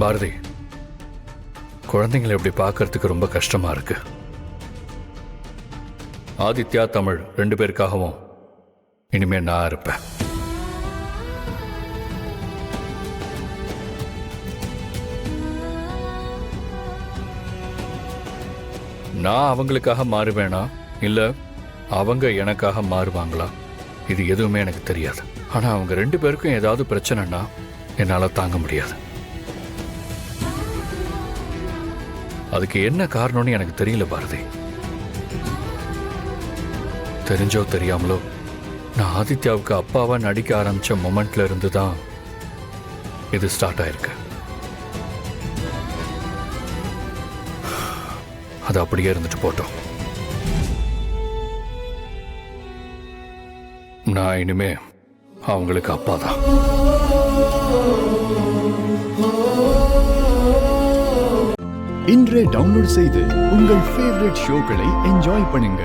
பாரதி, குழந்தைங்களை இப்படி பார்க்கறதுக்கு ரொம்ப கஷ்டமா இருக்கு. ஆதித்யா, தமிழ் 2 பேருக்காகவும் இனிமே நான் இருப்பேன். நான் அவங்களுக்காக மாறுவேனா இல்ல அவங்க எனக்காக மாறுவாங்களா, இது எதுவுமே எனக்கு தெரியாது. ஆனா அவங்க 2 பேருக்கும் ஏதாவது பிரச்சனைனா என்னால தாங்க முடியாது. அதுக்கு என்ன காரணம்னு எனக்கு தெரியல பாரதி. தெரிஞ்சோ தெரியாமலோ நான் ஆதித்யாவுக்கு அப்பாவா நடிக்க ஆரம்பிச்ச மொமெண்ட்ல இருந்து தான் இது ஸ்டார்ட் ஆயிருக்கு. அது அப்படியே இருந்துட்டு போட்டோம். நான் இனிமே அவங்களுக்கு அப்பா தான். இன்றே டவுன்லோட் செய்து உங்கள் ஃபேவரட் ஷோக்களை என்ஜாய் பண்ணுங்க.